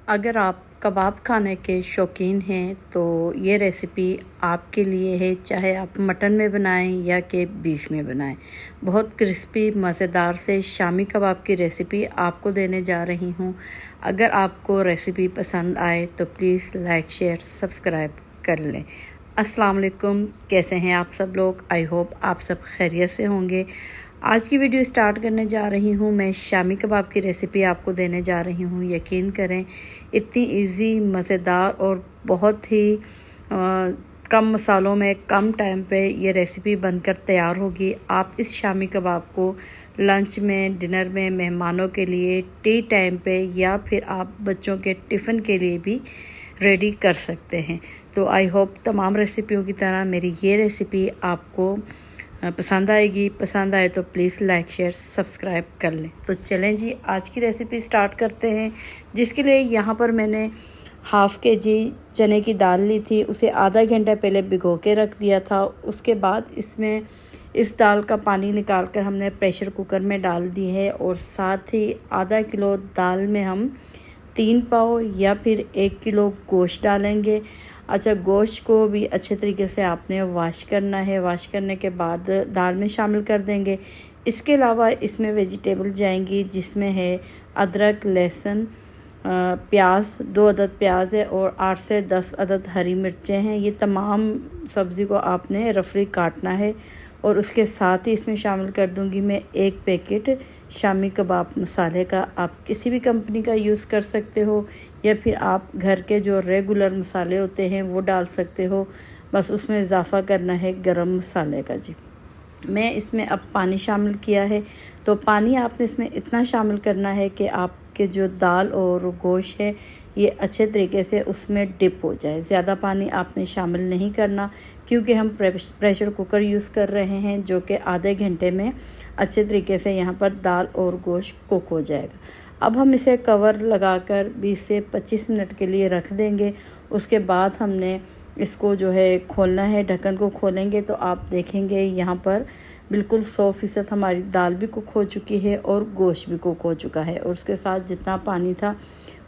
अगर आप कबाब खाने के शौकीन हैं तो ये रेसिपी आपके लिए है, चाहे आप मटन में बनाएं या कि बीफ में बनाएं। बहुत क्रिस्पी मज़ेदार से शामी कबाब की रेसिपी आपको देने जा रही हूं। अगर आपको रेसिपी पसंद आए तो प्लीज़ लाइक शेयर सब्सक्राइब कर लें। अस्सलाम वालेकुम, कैसे हैं आप सब लोग? आई होप आप सब खैरियत से होंगे। आज की वीडियो स्टार्ट करने जा रही हूँ। मैं शामी कबाब की रेसिपी आपको देने जा रही हूँ। यकीन करें, इतनी इजी, मज़ेदार और बहुत ही कम मसालों में कम टाइम पे ये रेसिपी बनकर तैयार होगी। आप इस शामी कबाब को लंच में, डिनर में, मेहमानों के लिए, टी टाइम पे या फिर आप बच्चों के टिफ़िन के लिए भी रेडी कर सकते हैं। तो आई होप तमाम रेसिपियों की तरह मेरी ये रेसिपी आपको पसंद आएगी। पसंद आए तो प्लीज़ लाइक शेयर सब्सक्राइब कर लें। तो चलें जी, आज की रेसिपी स्टार्ट करते हैं। जिसके लिए यहाँ पर मैंने हाफ़ केजी चने की दाल ली थी। उसे आधा घंटा पहले भिगो के रख दिया था। उसके बाद इसमें इस दाल का पानी निकाल कर हमने प्रेशर कुकर में डाल दी है और साथ ही आधा किलो दाल में हम 3 पाव या फिर 1 किलो गोश्त डालेंगे। अच्छा, गोश्त को भी अच्छे तरीके से आपने वॉश करना है। वॉश करने के बाद दाल में शामिल कर देंगे। इसके अलावा इसमें वेजिटेबल जाएंगी, जिसमें है अदरक, लहसुन, प्याज, 2 अदद प्याज है और 8 से 10 अदद हरी मिर्चें हैं। ये तमाम सब्ज़ी को आपने रफली काटना है। और उसके साथ ही इसमें शामिल कर दूंगी मैं 1 पैकेट शामी कबाब मसाले का। आप किसी भी कंपनी का यूज़ कर सकते हो या फिर आप घर के जो रेगुलर मसाले होते हैं वो डाल सकते हो। बस उसमें इजाफ़ा करना है गरम मसाले का जी। मैं इसमें अब पानी शामिल किया है। तो पानी आपने इसमें इतना शामिल करना है कि आपके जो दाल और गोश्त है ये अच्छे तरीके से उसमें डिप हो जाए। ज़्यादा पानी आपने शामिल नहीं करना, क्योंकि हम प्रेशर कुकर यूज़ कर रहे हैं, जो कि आधे घंटे में अच्छे तरीके से यहाँ पर दाल और गोश्त कुक हो जाएगा। अब हम इसे कवर लगाकर 20 से 25 मिनट के लिए रख देंगे। उसके बाद हमने इसको जो है खोलना है। ढक्कन को खोलेंगे तो आप देखेंगे यहाँ पर बिल्कुल 100% हमारी दाल भी कुक हो चुकी है और गोश्त भी कुक हो चुका है। और उसके साथ जितना पानी था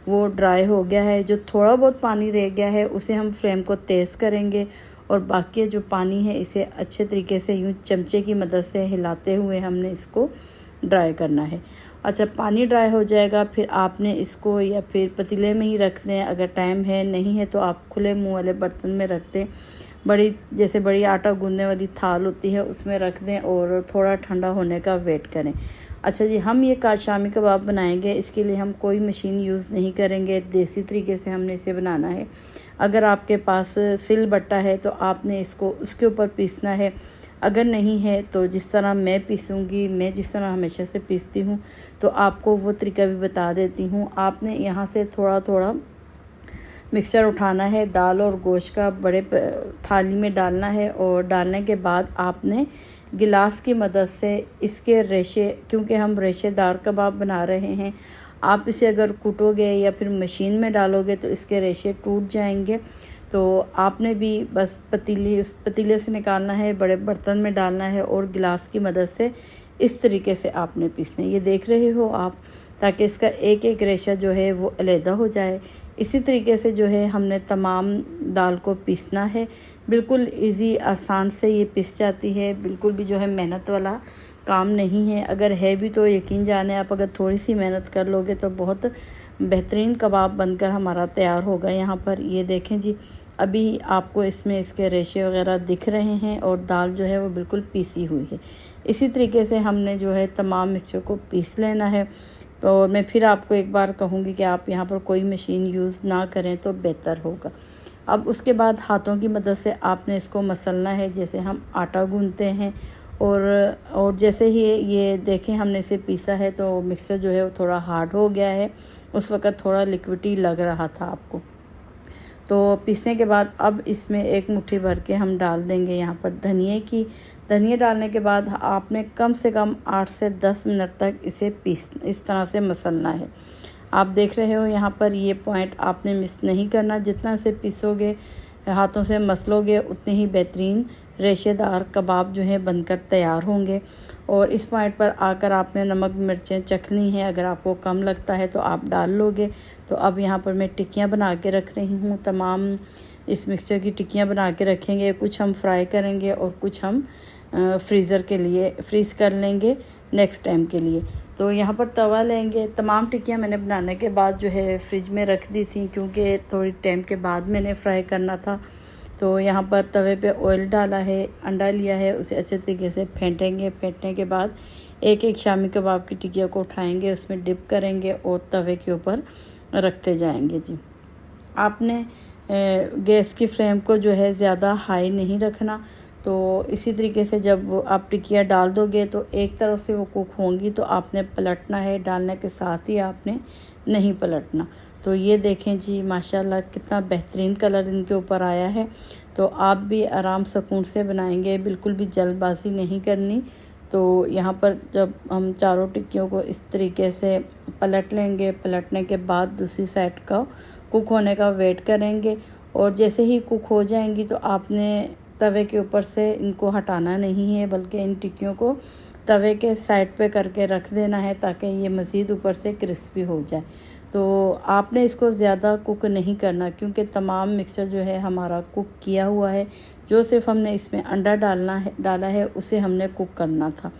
वो ड्राई हो गया है। जो थोड़ा बहुत पानी रह गया है उसे हम फ्लेम को तेज़ करेंगे और बाकी जो पानी है इसे अच्छे तरीके से यूँ चमचे की मदद से हिलाते हुए हमने इसको ड्राई करना है। अच्छा, पानी ड्राई हो जाएगा फिर आपने इसको या फिर पतीले में ही रख दें। अगर टाइम है, नहीं है तो आप खुले मुंह वाले बर्तन में रख दें। बड़ी आटा गूंदने वाली थाल होती है उसमें रख दें और थोड़ा ठंडा होने का वेट करें। अच्छा जी, हम ये शामी कबाब बनाएंगे, इसके लिए हम कोई मशीन यूज़ नहीं करेंगे। देसी तरीके से हमने इसे बनाना है। अगर आपके पास सिल बट्टा है तो आपने इसको उसके ऊपर पीसना है। अगर नहीं है तो जिस तरह मैं पीसूँगी, मैं जिस तरह हमेशा से पीसती हूँ, तो आपको वो तरीका भी बता देती हूँ। आपने यहाँ से थोड़ा थोड़ा मिक्सचर उठाना है, दाल और गोश्त का बड़े थाली में डालना है और डालने के बाद आपने गिलास की मदद से इसके रेशे, क्योंकि हम रेशेदार कबाब बना रहे हैं, आप इसे अगर कूटोगे या फिर मशीन में डालोगे तो इसके रेशे टूट जाएंगे। तो आपने भी बस पतीले से निकालना है, बड़े बर्तन में डालना है और गिलास की मदद से इस तरीके से आपने पीसना है। ये देख रहे हो आप, ताकि इसका एक एक रेशा जो है वो अलहदा हो जाए। इसी तरीके से जो है हमने तमाम दाल को पीसना है। बिल्कुल इजी, आसान से ये पिस जाती है। बिल्कुल भी जो है मेहनत वाला काम नहीं है। अगर है भी तो यकीन जाने आप, अगर थोड़ी सी मेहनत कर लोगे तो बहुत बेहतरीन कबाब बनकर हमारा तैयार होगा। यहाँ पर ये देखें जी, अभी आपको इसमें इसके रेशे वगैरह दिख रहे हैं और दाल जो है वो बिल्कुल पीसी हुई है। इसी तरीके से हमने जो है तमाम मिक्सचर को पीस लेना है। तो मैं फिर आपको एक बार कहूँगी कि आप यहाँ पर कोई मशीन यूज़ ना करें तो बेहतर होगा। अब उसके बाद हाथों की मदद से आपने इसको मसलना है, जैसे हम आटा गूंथते हैं। और जैसे ही ये देखें हमने इसे पीसा है तो मिक्सचर जो है वो थोड़ा हार्ड हो गया है। उस वक़्त थोड़ा लिक्विडी लग रहा था आपको। तो पीसने के बाद अब इसमें 1 मुट्ठी भर के हम डाल देंगे यहाँ पर धनिया डालने के बाद आपने कम से कम 8 से 10 मिनट तक इसे इस तरह से मसलना है। आप देख रहे हो यहाँ पर ये पॉइंट आपने मिस नहीं करना। जितना इसे पीसोगे, हाथों से मसलोगे, उतनी ही बेहतरीन रेशेदार कबाब जो है बनकर तैयार होंगे। और इस पॉइंट पर आकर आपने नमक मिर्चें चख ली हैं, अगर आपको कम लगता है तो आप डाल लोगे। तो अब यहाँ पर मैं टिक्कियाँ बना के रख रही हूँ। तमाम इस मिक्सचर की टिक्कियाँ बना के रखेंगे, कुछ हम फ्राई करेंगे और कुछ हम फ्रीज़र के लिए फ्रीज़ कर लेंगे नेक्स्ट टाइम के लिए। तो यहाँ पर तवा लेंगे। तमाम टिक्कियाँ मैंने बनाने के बाद जो है फ्रिज में रख दी थी, क्योंकि थोड़ी टाइम के बाद मैंने फ्राई करना था। तो यहाँ पर तवे पे ऑयल डाला है, अंडा लिया है, उसे अच्छे तरीके से फेंटेंगे। फेंटने के बाद एक एक शामी कबाब की टिक्कियों को उठाएंगे, उसमें डिप करेंगे और तवे के ऊपर रखते जाएंगे जी। आपने गैस की फ्लेम को जो है ज़्यादा हाई नहीं रखना। तो इसी तरीके से जब आप टिक्कियाँ डाल दोगे तो एक तरफ से वो कुक होंगी तो आपने पलटना है, डालने के साथ ही आपने नहीं पलटना। तो ये देखें जी, माशाल्लाह कितना बेहतरीन कलर इनके ऊपर आया है। तो आप भी आराम सुकून से बनाएंगे, बिल्कुल भी जल्दबाजी नहीं करनी। तो यहाँ पर जब हम चारों टिक्कियों को इस तरीके से पलट लेंगे, पलटने के बाद दूसरी साइड का कुक होने का वेट करेंगे। और जैसे ही कुक हो जाएंगी तो आपने तवे के ऊपर से इनको हटाना नहीं है, बल्कि इन टिक्कियों को तवे के साइड पे करके रख देना है ताकि ये मज़ीद ऊपर से क्रिस्पी हो जाए। तो आपने इसको ज़्यादा कुक नहीं करना, क्योंकि तमाम मिक्सचर जो है हमारा कुक किया हुआ है। जो सिर्फ हमने इसमें अंडा डाला है उसे हमने कुक करना था।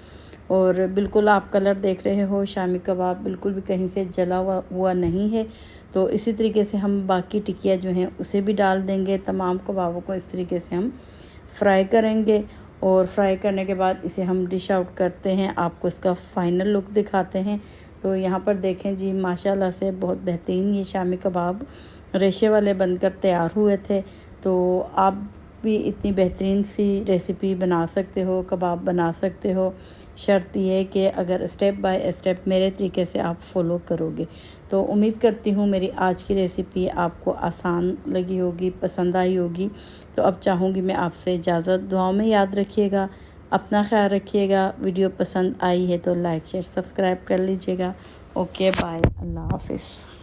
और बिल्कुल आप कलर देख रहे हो, शामी कबाब बिल्कुल भी कहीं से जला हुआ नहीं है। तो इसी तरीके से हम बाकी टिक्कियाँ जो हैं उसे भी डाल देंगे। तमाम कबाबों को इस तरीके से हम फ्राई करेंगे और फ्राई करने के बाद इसे हम डिश आउट करते हैं, आपको इसका फ़ाइनल लुक दिखाते हैं। तो यहाँ पर देखें जी, माशाल्लाह से बहुत बेहतरीन ये शामी कबाब रेशे वाले बनकर तैयार हुए थे। तो आप भी इतनी बेहतरीन सी रेसिपी बना सकते हो, कबाब बना सकते हो। शर्त ये कि अगर स्टेप बाय स्टेप मेरे तरीके से आप फॉलो करोगे। तो उम्मीद करती हूँ मेरी आज की रेसिपी आपको आसान लगी होगी, पसंद आई होगी। तो अब चाहूँगी मैं आपसे इजाज़त, दुआओं में याद रखिएगा, अपना ख्याल रखिएगा। वीडियो पसंद आई है तो लाइक शेयर सब्सक्राइब कर लीजिएगा। ओके बाय, अल्लाह हाफिज़।